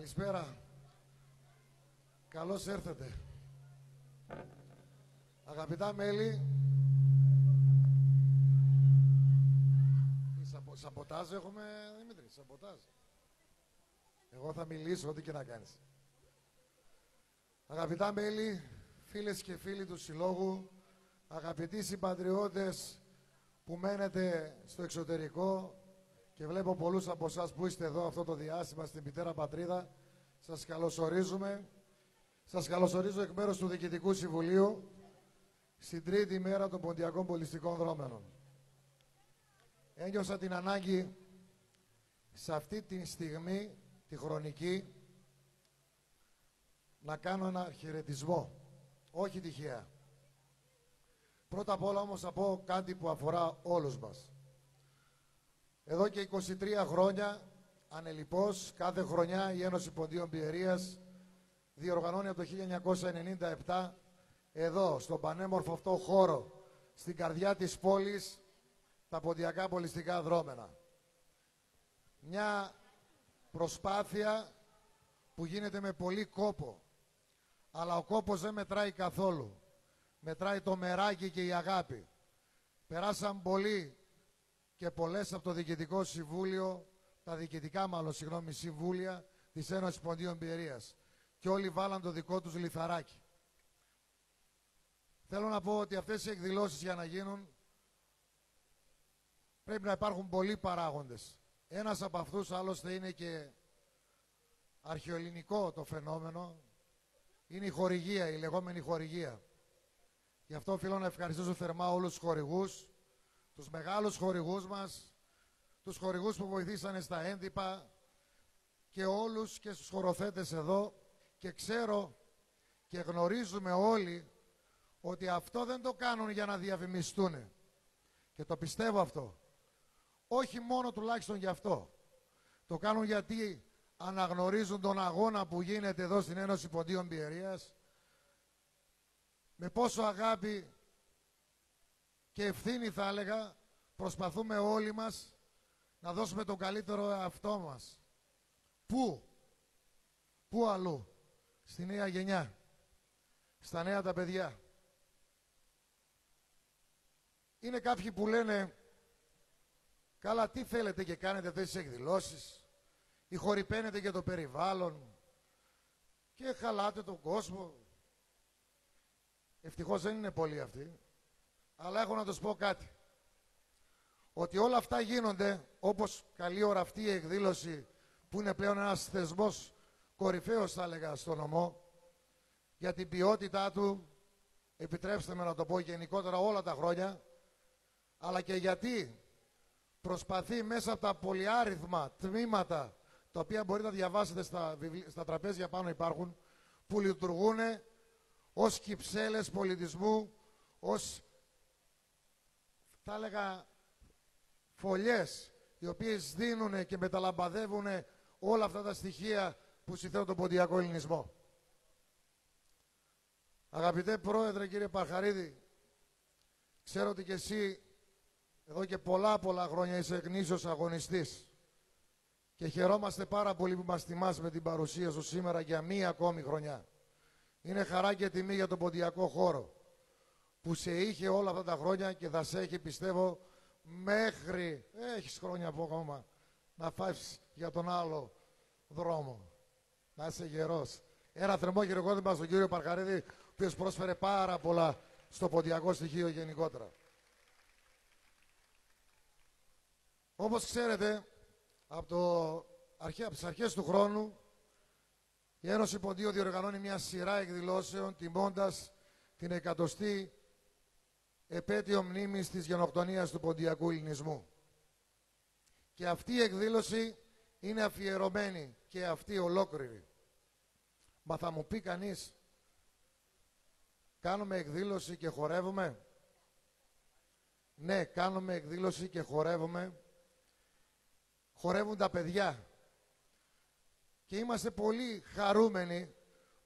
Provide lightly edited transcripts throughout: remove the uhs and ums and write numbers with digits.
Καλησπέρα. Καλώς έρθετε. Αγαπητά μέλη, σαμποτάζ έχουμε, Δημήτρη, σαμποτάζ. Εγώ θα μιλήσω ό,τι και να κάνεις. Αγαπητά μέλη, φίλες και φίλοι του Συλλόγου, αγαπητοί συμπατριώτες που μένετε στο εξωτερικό και βλέπω πολλούς από εσάς που είστε εδώ αυτό το διάστημα στην μητέρα πατρίδα, σας καλωσορίζουμε. Σας καλωσορίζω εκ μέρους του Διοικητικού Συμβουλίου στην τρίτη μέρα των Ποντιακών Πολιστικών Δρόμενων. Ένιωσα την ανάγκη σε αυτή τη στιγμή, τη χρονική, να κάνω ένα χαιρετισμό, όχι τυχαία. Πρώτα απ' όλα όμως θα πω κάτι που αφορά όλους μας. Εδώ και 23 χρόνια, ανελιπώς, κάθε χρονιά η Ένωση Ποντίων Πιερίας διοργανώνει από το 1997 εδώ, στον πανέμορφο αυτό χώρο, στην καρδιά της πόλης, τα Ποντιακά Πολιστικά Δρόμενα. Μια προσπάθεια που γίνεται με πολύ κόπο, αλλά ο κόπος δεν μετράει καθόλου. Μετράει το μεράκι και η αγάπη. Περάσαν πολλοί και πολλές από το Διοικητικό Συμβούλιο, τα διοικητικά συμβούλια της Ένωσης Ποντίων Πιερίας. Και όλοι βάλαν το δικό τους λιθαράκι. Θέλω να πω ότι αυτές οι εκδηλώσεις για να γίνουν πρέπει να υπάρχουν πολλοί παράγοντες. Ένας από αυτούς άλλωστε είναι και αρχαιοελληνικό το φαινόμενο. Είναι η χορηγία, η λεγόμενη χορηγία. Γι' αυτό οφείλω να ευχαριστήσω θερμά όλους τους χορηγούς, τους μεγάλους χορηγούς μας, τους χορηγούς που βοηθήσανε στα έντυπα και όλους και στους χοροθέτες εδώ. Και ξέρω και γνωρίζουμε όλοι ότι αυτό δεν το κάνουν για να διαφημιστούν. Και το πιστεύω αυτό. Όχι μόνο τουλάχιστον γι' αυτό. Το κάνουν γιατί αναγνωρίζουν τον αγώνα που γίνεται εδώ στην Ένωση Ποντίων Πιερίας, με πόσο αγάπη και ευθύνη θα έλεγα προσπαθούμε όλοι μας να δώσουμε τον καλύτερο εαυτό μας. Πού αλλού? Στη νέα γενιά, στα νέα τα παιδιά. Είναι κάποιοι που λένε, καλά τι θέλετε και κάνετε αυτές τις εκδηλώσεις, ή χορυπαίνετε για το περιβάλλον και χαλάτε τον κόσμο. Ευτυχώς δεν είναι πολλοί αυτοί, αλλά έχω να τους πω κάτι. Ότι όλα αυτά γίνονται, όπως καλή ώρα αυτή η εκδήλωση που είναι πλέον ένας θεσμός κορυφαίος θα έλεγα στο νομό, για την ποιότητά του, επιτρέψτε με να το πω γενικότερα όλα τα χρόνια, αλλά και γιατί προσπαθεί μέσα από τα πολυάριθμα τμήματα, τα οποία μπορείτε να διαβάσετε στα τραπέζια πάνω υπάρχουν, που λειτουργούν ως κυψέλες πολιτισμού, ως θα έλεγα φωλιές, οι οποίες δίνουν και μεταλαμπαδεύουν όλα αυτά τα στοιχεία που συνθέτουν τον ποντιακό ελληνισμό. Αγαπητέ Πρόεδρε, κύριε Παρχαρίδη, ξέρω ότι και εσύ εδώ και πολλά χρόνια είσαι γνήσιος αγωνιστής και χαιρόμαστε πάρα πολύ που μας τιμάς με την παρουσία σου σήμερα για μία ακόμη χρονιά. Είναι χαρά και τιμή για τον ποντιακό χώρο που σε είχε όλα αυτά τα χρόνια και θα σε έχει, πιστεύω, μέχρι έχεις χρόνια ακόμα να φάεις για τον άλλο δρόμο. Να είσαι γερός. Ένα θερμό χειροκρότημα στον κύριο Παρχαρίδη, ο οποίος πρόσφερε πάρα πολλά στο ποντιακό στοιχείο γενικότερα. Όπως ξέρετε, από τις αρχές του χρόνου, η Ένωση Ποντίων διοργανώνει μια σειρά εκδηλώσεων τιμώντας την 100η επέτειο μνήμης της γενοκτονίας του ποντιακού ελληνισμού. Και αυτή η εκδήλωση είναι αφιερωμένη και αυτή ολόκληρη. Μα θα μου πει κανείς, κάνουμε εκδήλωση και χορεύουμε? Ναι, κάνουμε εκδήλωση και χορεύουμε. Χορεύουν τα παιδιά. Και είμαστε πολύ χαρούμενοι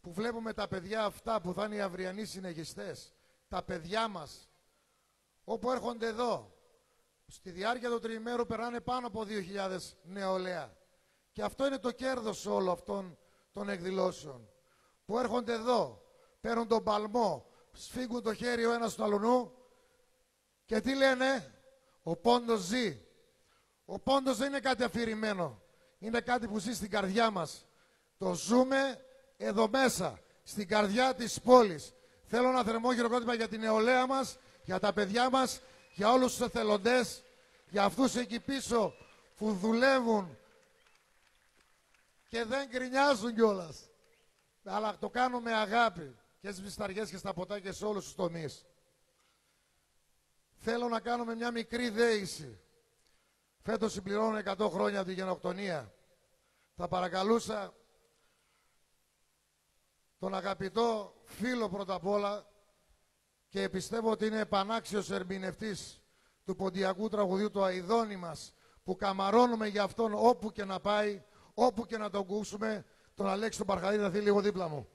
που βλέπουμε τα παιδιά αυτά που θα είναι οι αυριανοί συνεχιστές, τα παιδιά μας, όπου έρχονται εδώ. Στη διάρκεια του τριημέρου περνάνε πάνω από 2.000 νεολαία. Και αυτό είναι το κέρδος όλων αυτών των εκδηλώσεων, που έρχονται εδώ, παίρνουν τον παλμό, σφίγγουν το χέρι ο ένας του αλουνού και τι λένε? Ο πόντος ζει. Ο πόντος δεν είναι κάτι αφηρημένο. Είναι κάτι που ζει στην καρδιά μας. Το ζούμε εδώ μέσα, στην καρδιά της πόλης. Θέλω ένα θερμό χειροκρότημα για την νεολαία μας, για τα παιδιά μας, για όλους τους εθελοντές, για αυτούς εκεί πίσω που δουλεύουν και δεν γκρινιάζουν κιόλας. Αλλά το κάνουν με αγάπη και στις μυσταριές και στα ποτά και σε όλους τους τομείς. Θέλω να κάνουμε μια μικρή δέηση. Φέτος συμπληρώνουν 100 χρόνια από τη γενοκτονία. Θα παρακαλούσα τον αγαπητό φίλο πρώτα απ' όλα και πιστεύω ότι είναι πανάξιος ερμηνευτής του ποντιακού τραγουδιού του Αηδόνη μας, που καμαρώνουμε για αυτόν όπου και να πάει, όπου και να τον ακούσουμε, τον Αλέξη τον Παρχαρίδη, θα έρθει λίγο δίπλα μου.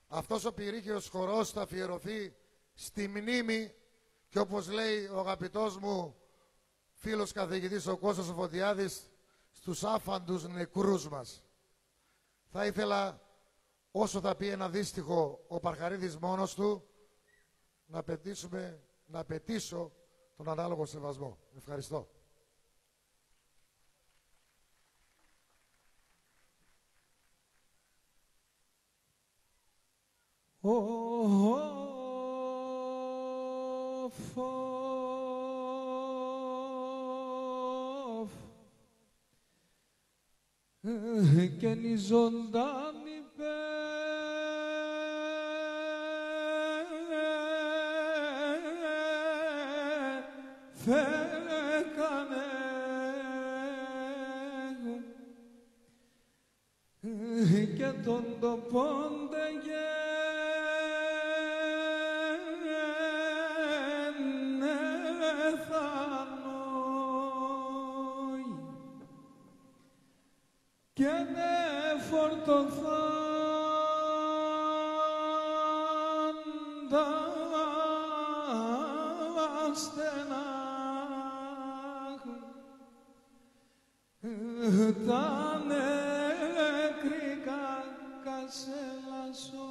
Αυτός ο πυρήχιος χορός θα αφιερωθεί στη μνήμη και όπως λέει ο αγαπητός μου φίλος καθηγητής ο Κώστας ο Φωτιάδης, στους άφαντους νεκρούς μας. Θα ήθελα, όσο θα πει ένα δύστιχο ο Παρχαρίδης μόνος του, να πετήσω τον ανάλογο σεβασμό. Ευχαριστώ. Και οι ζωντάνοι φέκανε και τον τοπόντε και δε φορτωθάν τα στενά τα νεκρικά κασέλασο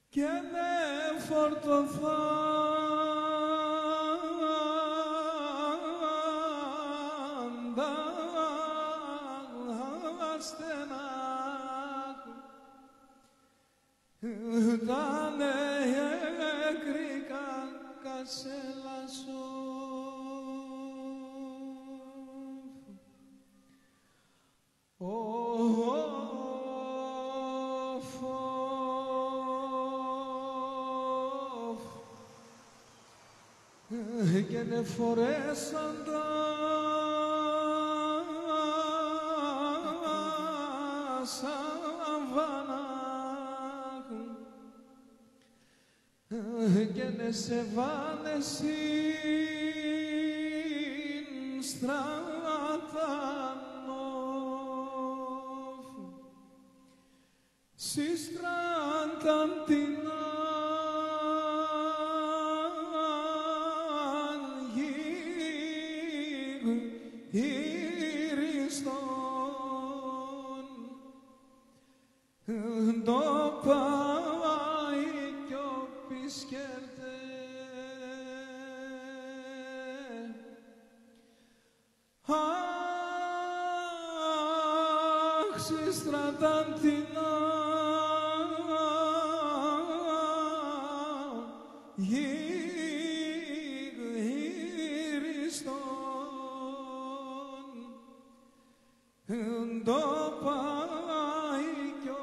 και δε φορτωθάν τα νεκρικά κασέλασο και δε φορέσαν τα σαβάνα και δε σε βάνε συν στρατανό συστράταν την το πάει κι ο πισκέρτε αχ συστράταν την γυριστον το πάει κι ο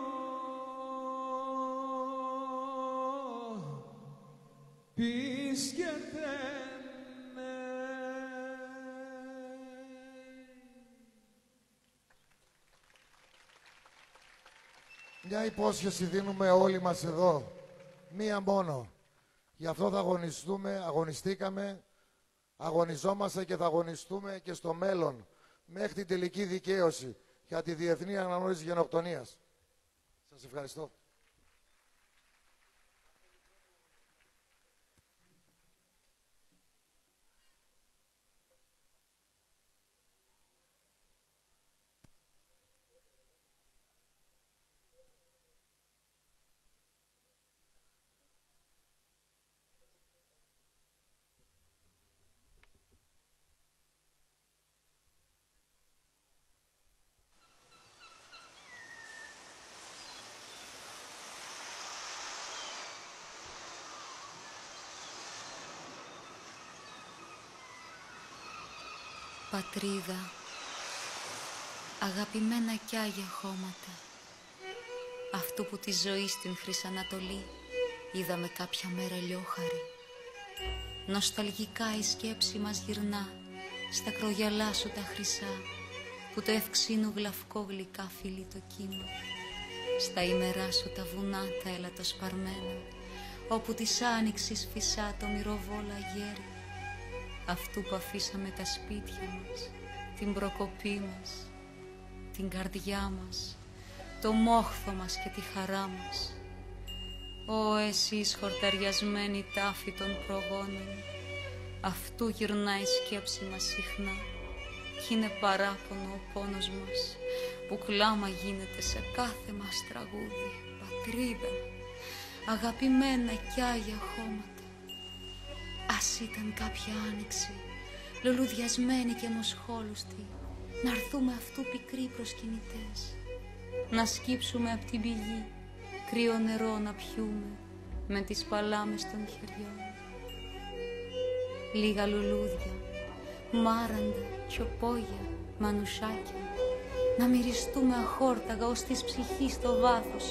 πισκέρτε. Μια υπόσχεση δίνουμε όλοι μας εδώ, μία μόνο. Γι' αυτό θα αγωνιστήκαμε, αγωνιζόμαστε και θα αγωνιστούμε και στο μέλλον, μέχρι την τελική δικαίωση για τη διεθνή αναγνώριση γενοκτονίας. Σας ευχαριστώ. Πατρίδα, αγαπημένα κι άγια χώματα, αυτού που τη ζωή στην Χρυσανατολή είδαμε κάποια μέρα λιόχαρη. Νοσταλγικά η σκέψη μας γυρνά στα κρογιαλά σου τα χρυσά, που το ευξήνου γλαυκό γλυκά φιλεί το κύμα. Στα ημερά σου τα βουνά τα ελατοσπαρμένα, όπου της άνοιξης φυσά το μυροβόλα γέρι, αυτού που αφήσαμε τα σπίτια μας, την προκοπή μας, την καρδιά μας, το μόχθο μας και τη χαρά μας. Ω εσείς χορταριασμένοι τάφοι των προγόνων, αυτού γυρνάει η σκέψη μας συχνά, κι είναι παράπονο ο πόνος μας, που κλάμα γίνεται σε κάθε μας τραγούδι. Πατρίδα, αγαπημένα κι άγια χώματα, ας ήταν κάποια άνοιξη, λουλουδιασμένη και μοσχόλουστη, να έρθουμε αυτού πικροί προσκυνητές, να σκύψουμε απ' την πηγή, κρύο νερό να πιούμε με τις παλάμες των χεριών. Λίγα λουλούδια, μάραντα, τσοπόγια, μανουσάκια, να μυριστούμε αχόρταγα ως της ψυχής το βάθος,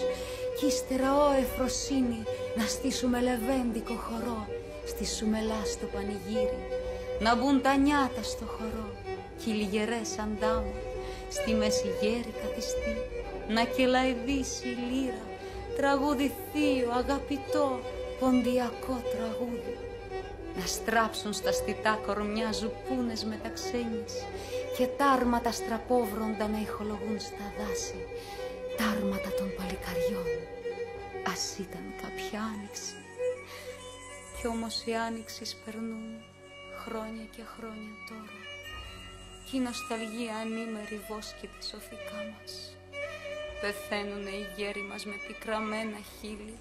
κι ύστερα ω εφροσύνη να στήσουμε λεβέντικο χορό, στήσουμε λάστο πανηγύρι, να μπουν τα νιάτα στο χορό, κι οι λιγερές αντάμα στη μέση γέρη καθιστή, να κελαηδήσει η λύρα, τραγούδι θείο, αγαπητό, ποντιακό τραγούδι, να στράψουν στα στιτά κορμιά ζουπούνες μεταξένιες και τάρματα στραπόβροντα να ηχολογούν στα δάση, τάρματα των παλικαριών. Ας ήταν κάποια άνοιξη, κι όμως οι άνοιξεις περνούν χρόνια και χρόνια τώρα, κι η νοσταλγία ανήμερη βόσκει τη σωθικά μας. Πεθαίνουνε οι γέροι μας με πικραμένα χείλη,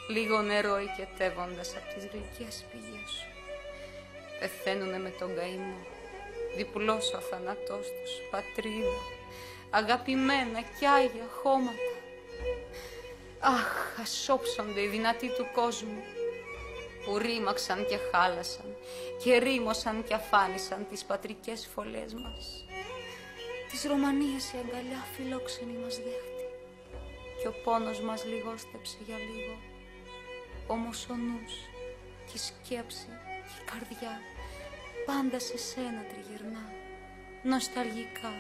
λίγο νερό οικετεύοντας απ' τις γλυκές πηγές σου. Πεθαίνουνε με τον καημό, διπλός ο θάνατός τους. Πατρίδα, αγαπημένα κι άγια χώματα, αχ, ας όψονται οι δυνατοί του κόσμου, που ρήμαξαν και χάλασαν και ρήμωσαν και αφάνισαν τις πατρικές φωλές μας. Της Ρωμανίας η αγκαλιά φιλόξενη μας δέχτη, κι ο πόνος μας λιγόστεψε για λίγο. Όμως ο νους και η σκέψη και η καρδιά πάντα σε σένα τριγυρνά, νοσταλγικά,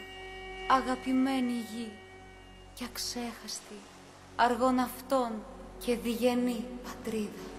αγαπημένη γη και αξέχαστη, αργών αυτών και διγενή πατρίδα.